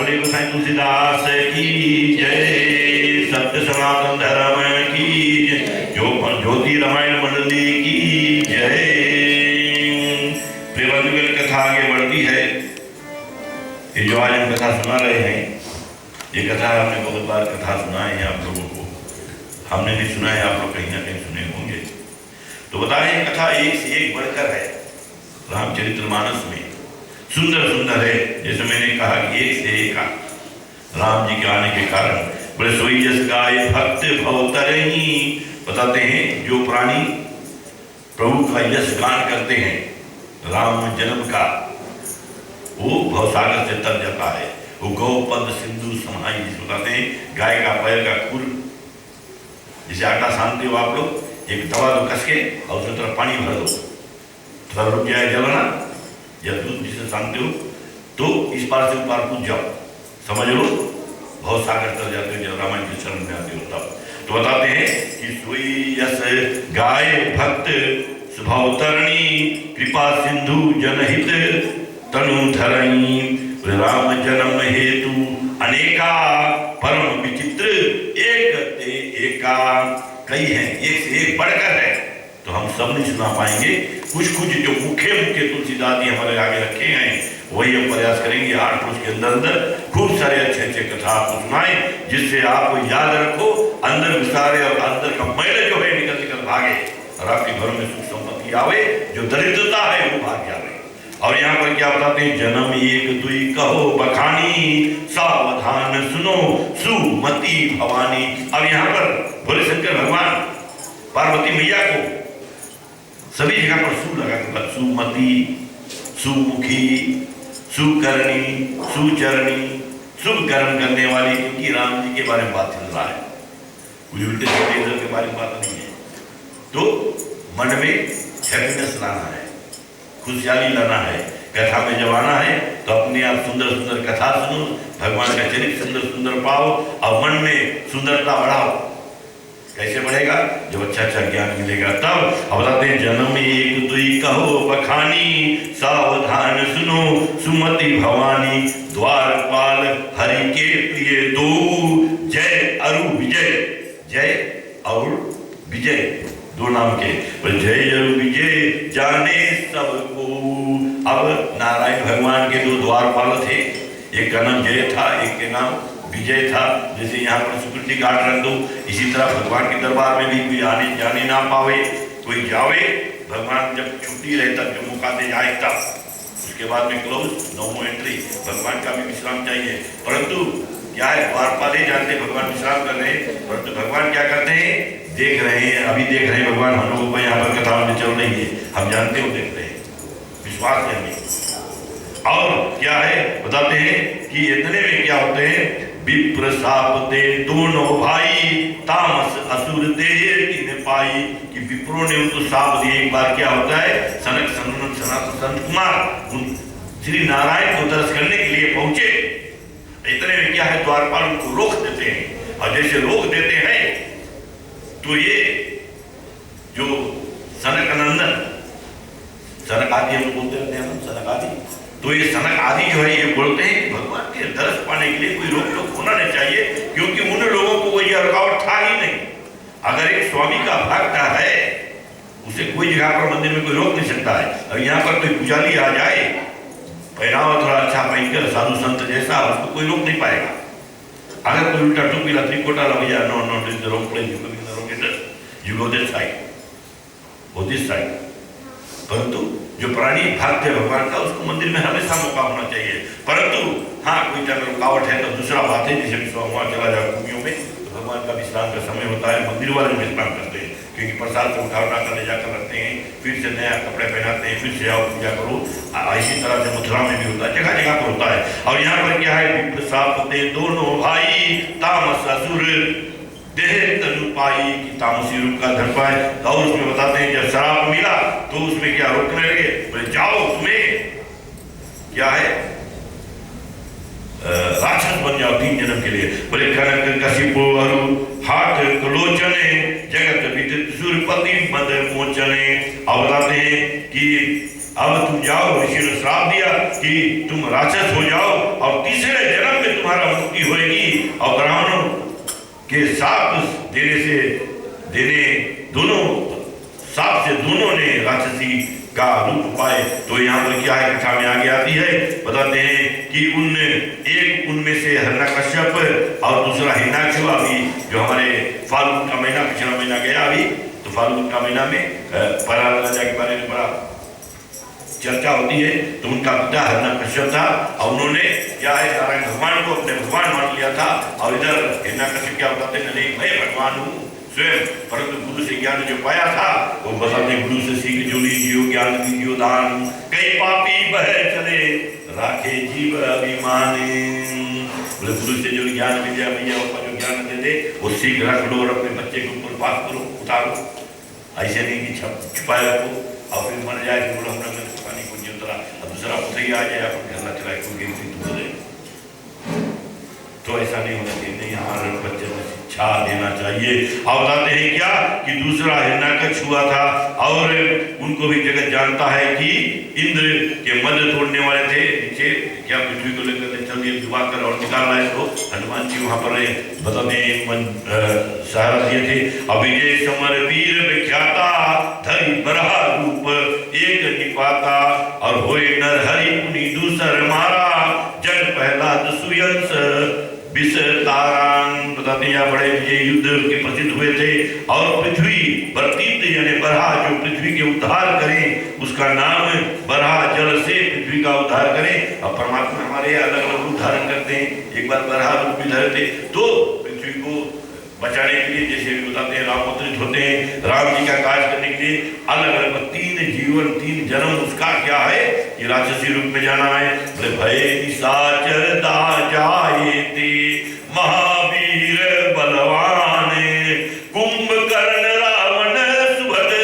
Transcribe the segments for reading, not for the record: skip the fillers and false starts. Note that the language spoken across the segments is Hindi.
बड़े गोसाई तुलसीदास की जय, सत्य सनातन धर्म की जय, ज्योति रामायण मंडली की जय। प्रेमानुगल कथा आगे बढ़ती है। ये जो आज हम कथा सुना रहे हैं, ये कथा हमने बहुत बार कथा सुनाई है आप लोगों को, हमने भी सुना है, आप लोग कहीं ना कहीं सुने होंगे। तो बताएं, ये कथा एक से एक बढ़कर है। रामचरितमानस में सुंदर सुंदर है। जैसे मैंने कहा कि एक से एक राम जी के आने के कारण बड़े सोई जस गाय भक्त भवतरणी। बताते हैं जो प्राणी प्रभु का यश गान करते हैं राम जन्म का, वो भवसागर से तर जाता है। वो गौ पद सिंधु समाई, जिसे बताते हैं गाय का पैर का खुर, जिसे आटा सानते हो आप लोग, एक दवा दो कस के और उसमें थोड़ा पानी भर दो, थोड़ा रुक जाए जलना, या दूध जिसे सानते हो, तो इस पार से पार पूछ जाओ, समझ लो बहुत सागर तर जाते हो जब रामायण के शरण में आते हो तब। तो बताते हैं कि सोई यस गाय भक्त स्वभावतरणी, कृपा सिंधु जनहित तनु धरणी। राम जन्म हेतु अनेका परम विचित्र, एक ते एका। कई हैं, एक से एक बढ़कर है, तो हम सब नहीं सुना पाएंगे। कुछ कुछ जो मुख्य मुख्य तुलसीदास जी हमारे आगे रखे हैं वही हम प्रयास करेंगे 8 रोज के अंदर अंदर खूब सारे अच्छे अच्छे कथा आपको सुनाए, जिससे आप याद रखो, अंदर विसारे और अंदर का मैल जो है निकल निकल भागे और आपके घरों में सुख संपत्ति आवे, जो दरिद्रता है वो भाग जाए। और यहाँ पर क्या बताते हैं, जन्म एक दुई कहो बखानी, सावधान सुनो सुमति भवानी। अब यहाँ पर भोले शंकर भगवान पार्वती मैया को सभी जगह पर सु लगा के, सुमति, सुमुखी, सुकर्णी, सुचरणी, शुभ कर्म करने वाली, क्योंकि राम जी के बारे में बात चल रहा है, कोई उल्टे सीधे इधर के बारे में बात नहीं है। तो मन में हैप्पीनेस लाना है, खुशहाली लाना है, कथा में जब आना है तो अपने आप सुंदर सुंदर कथा सुनो, भगवान का चरित्र सुंदर सुंदर पाओ और मन में सुंदरता बढ़ाओ। कैसे बढ़ेगा? जब अच्छा अच्छा ज्ञान मिलेगा तब। अब बताते हैं, जन्म एक दुई कहो बखानी, सावधान सुनो सुमति भवानी, द्वारपाल हरि के प्रिय दो, जय अरु विजय। जय और विजय दो नाम के, जय अरु विजय जाने सबको। अब नारायण भगवान के दो द्वारपाल थे, एक का नाम जय था, एक के नाम विजय था। जैसे यहाँ पर सिक्योरिटी गार्ड रख दो, इसी तरह भगवान के दरबार में भी कोई आने जाने ना पावे, कोई जावे, भगवान जब छुट्टी रहे तब, जो मौका दे आए तब, उसके बाद में क्लोज, नो मोर एंट्री। भगवान का भी विश्राम चाहिए, परंतु क्या है, द्वारपाल ही जानते भगवान विश्राम कर रहे हैं, परंतु भगवान क्या करते हैं, देख रहे हैं, अभी देख रहे हैं भगवान हम लोगों को यहाँ पर कथा में चल रही है, हम जानते हो, देख रहे हैं, विश्वास है हमें। और क्या है बताते हैं कि इतने में क्या होते हैं, विप्र साप दे दोनों भाई, तामस असुर दे तीन पाई। कि विप्रों ने उनको साप दिए। एक बार क्या होता है, सनक सनंदन सनातन संत कुमार श्री नारायण को दर्शन करने के लिए पहुंचे, इतने में क्या है, द्वारपाल उनको रोक देते हैं, और जैसे रोक देते हैं तो ये जो सनक नंदन, सनक आदि हम बोलते रहते हैं, सनक आदि, तो ये सनक आदि जो है ये बोलते हैं कि भगवान के दर्श पाने के लिए कोई रोक टोक होना नहीं चाहिए, क्योंकि उन लोगों को कोई रुकावट था ही नहीं। अगर एक स्वामी का भक्त है, उसे कोई जगह पर मंदिर में कोई रोक नहीं सकता है। अब यहाँ पर कोई पुजारी आ जाए, पहनावा थोड़ा अच्छा पहनकर साधु संत जैसा, उसको कोई रोक नहीं पाएगा। अगर कोई उल्टा टोपीला त्रिकोटा लग जाए, no no this the wrong place, you coming the wrong address, you go this side, go this side. परंतु जो प्राणी भक्त है भगवान का, उसको मंदिर में हमेशा मौका होना चाहिए। परंतु हाँ, कोई जब रुकावट है तो दूसरा बात है, जैसे वहाँ चला जाए कुमियों में, तो भगवान का विश्राम का समय होता है, मंदिर वाले विश्राम करते हैं, क्योंकि प्रसाद से उठा कर ले जाकर रखते हैं, फिर से नया कपड़े पहनाते हैं, फिर से आओ पूजा करो। इसी तरह से मथुरा में भी होता है, जगह जगह पर होता है। और यहाँ पर क्या है, विप्र साप दे दोनों भाई, तामस असुर देह तनु पाई, कि तामसी रूप का धन पाए। और उसमें बताते हैं जब शराब मिला तो उसमें क्या रोकने लगे, बोले जाओ तुम्हें क्या है, राक्षस बन जाओ 3 जन्म के लिए। बोले कनक कशिपो अरु हाथ कलोचने, जगत विदित सुरपति मद मोचने। और बताते हैं कि अब तुम जाओ, ऋषि ने श्राप दिया कि तुम राक्षस हो जाओ और तीसरे जन्म में तुम्हारा मुक्ति होगी। और ब्राह्मणों के साप देने दोनों साप से दोनों ने राक्षसी का रूप पाए। तो यहाँ पर क्या है, कथा में आगे आती है, बताते हैं कि एक उनमें से हिरण्यकश्यप और दूसरा हिरण्याक्ष, अभी जो हमारे फाल्गुन का महीना, पिछला महीना गया अभी, तो फाल्गुन का महीना में प्रहलाद राजा के बारे में बड़ा चर्चा होती है। तो उनका पिता हिरण्यकश्यप था और उन्होंने क्या है, नारायण भगवान को अपने भगवान मान लिया था। और इधर हिरण्यकश्यप क्या बताते हैं, नहीं मैं भगवान हूँ स्वयं, परंतु गुरु से ज्ञान जो पाया था वो बताते गुरु से सीख जो लीजियो ज्ञान दीजियो दान, कई पापी बह चले राखे जीव अभिमानी। बोले गुरु से जो ज्ञान मिल जाए, भैया ऊपर जो ज्ञान दे दे वो सीख रख लो और अपने बच्चे के ऊपर बात करो, उतारो, ऐसे नहीं कि छुपाए रखो और फिर मर जाए कि बोलो हमने पानी को नहीं उतरा, और दूसरा उतरी आ जाए अपन घर चलाए को गिरती तू बोले, तो ऐसा नहीं होना चाहिए। नहीं, हमारे बच्चे को शिक्षा देना चाहिए। और बताते हैं क्या कि दूसरा हिरण्याकश्यप हुआ था और उनको भी जगत जानता है कि इंद्र के मद तोड़ने वाले थे, नीचे क्या पृथ्वी को लेकर चल दिए, डुबा कर और निकाल लाए तो हनुमान जी वहां पर बताते हैं सहारा दिए थे। अभिजय समर वीर विख्याता, धरि बरहा रूप एक निपाता, और होए नर हरि मुनि दूसर मारा, जन प्रहलाद सुयंस विषतारांग। बताते हैं बड़े विजय युद्ध के प्रसिद्ध हुए थे। और पृथ्वी वर्तीत यानी बरहा, जो पृथ्वी के उद्धार करें, उसका नाम बरहा, जल से पृथ्वी का उद्धार करें। और परमात्मा हमारे अलग अलग रूप धारण करते हैं, एक बार बरहा रूप भी धरते तो पृथ्वी को बचाने के लिए, जैसे भी बताते हैं राम अवतरित होते हैं, राम जी का कार्य करने के लिए अलग अलग 3 जीवन 3 जन्म उसका क्या है कि राक्षसी रूप में जाना है। बोले भय निशाचर दा जाए ते महावीर बलवान, कुंभकर्ण रावण सुभद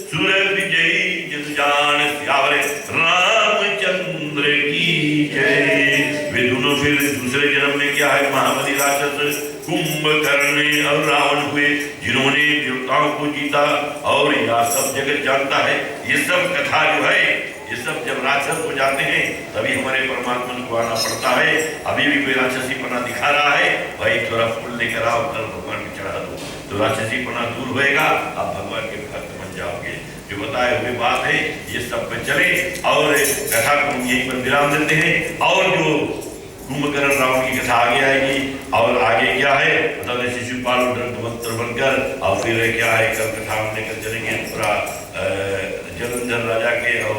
सुर विजयी जन जान, सियावरे रामचंद्र की जय। वे दोनों फिर दूसरे जन्म में क्या है, महाबली राक्षस कुंभकर्ण और रावण हुए, जिन्होंने देवताओं को जीता। और यह सब जगत जानता है, ये सब कथा जो है, ये सब जब राक्षस हो जाते हैं तभी हमारे परमात्मा को आना पड़ता है। अभी भी कोई राक्षसी पना दिखा रहा है, भाई थोड़ा फूल लेकर आओ, कल भगवान को चढ़ा दो, तो राक्षसी पना दूर होएगा, आप भगवान के भक्त बन जाओगे। जो बताए हुए बात है, ये सब पे चले और कथा को हम यहीं पर विराम देते हैं। और जो कुंभकर्ण रावण की कथा आगे आएगी। और आगे क्या है, मतलब शिशुपाल मंत्र बनकर, और फिर क्या है, कल कथा हम लेकर चलेंगे पूरा जलंधर राजा के और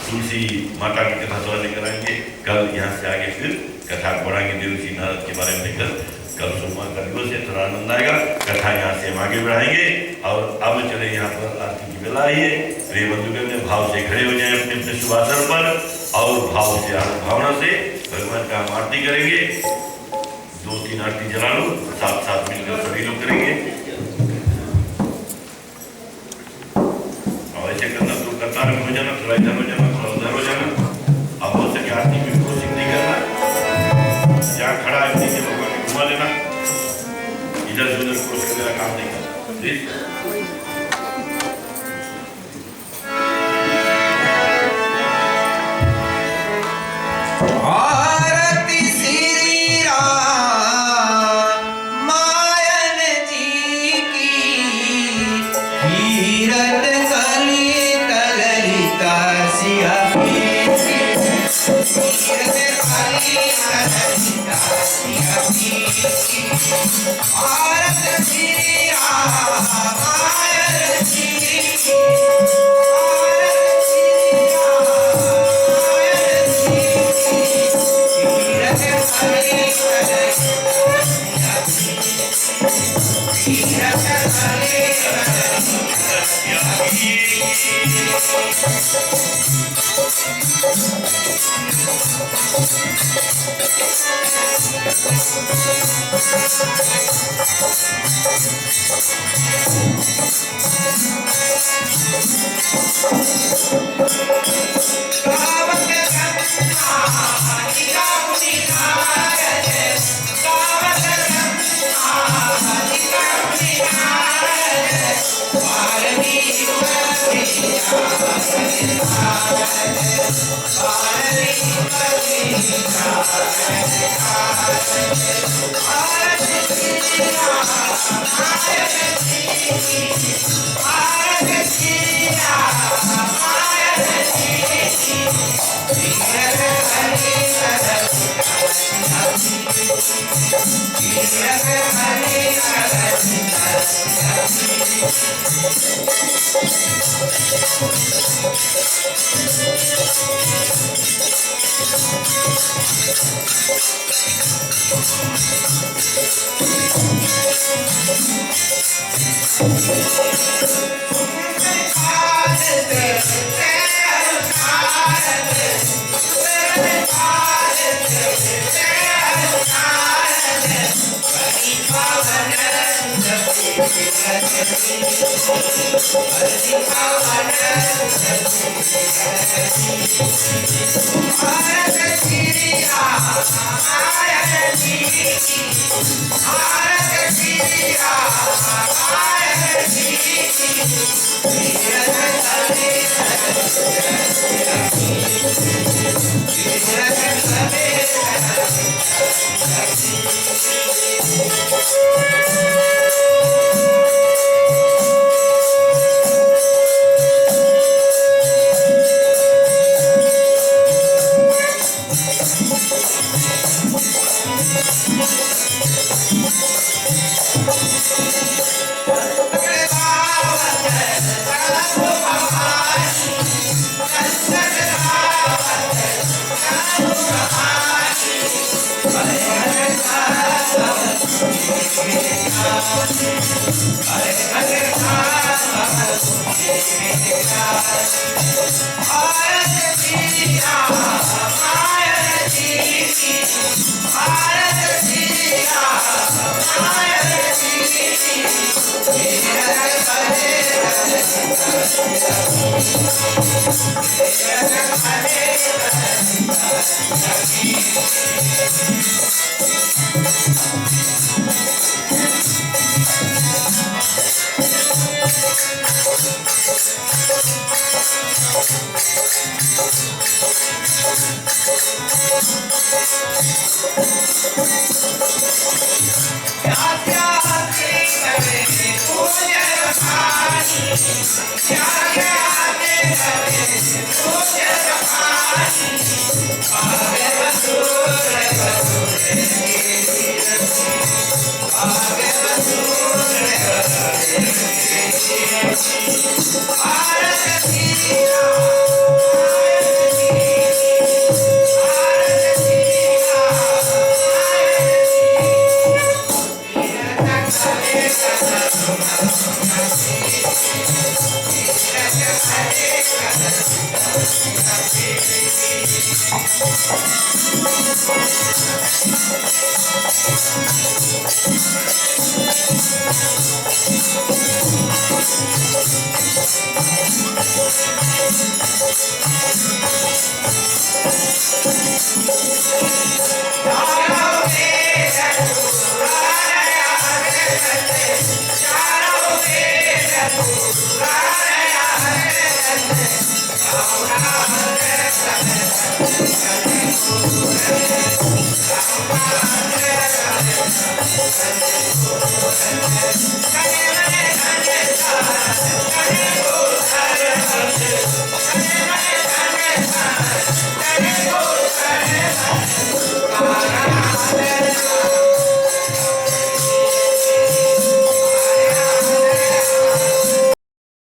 तुलसी माता की कथा थोड़ा लेकर आएंगे। कल यहाँ से आगे फिर कथा बढ़ाएंगे देवऋषि नारद के बारे में लेकर। कल सोमवार का दिवस है, थोड़ा आनंद आएगा। कथा यहाँ से हम आगे बढ़ाएंगे। और अब चले यहाँ पर आरती की बेला आई है। प्रिय बंधुगण में भाव से खड़े हो जाए अपने अपने शुभासन पर और भाव से भावना से भगवान का हम आरती करेंगे। 2-3 आरती जला लो, साथ साथ मिलकर सभी लोग करेंगे। और ऐसे करना तो कतार में हो जाना, थोड़ा इधर हो जाना, थोड़ा उधर हो जाना। अब हो सके आरती में कोशिश नहीं करना, जहाँ खड़ा है नीचे भगवान को घुमा लेना, इधर से उधर कोशिश वगैरह काम नहीं करना, प्लीज।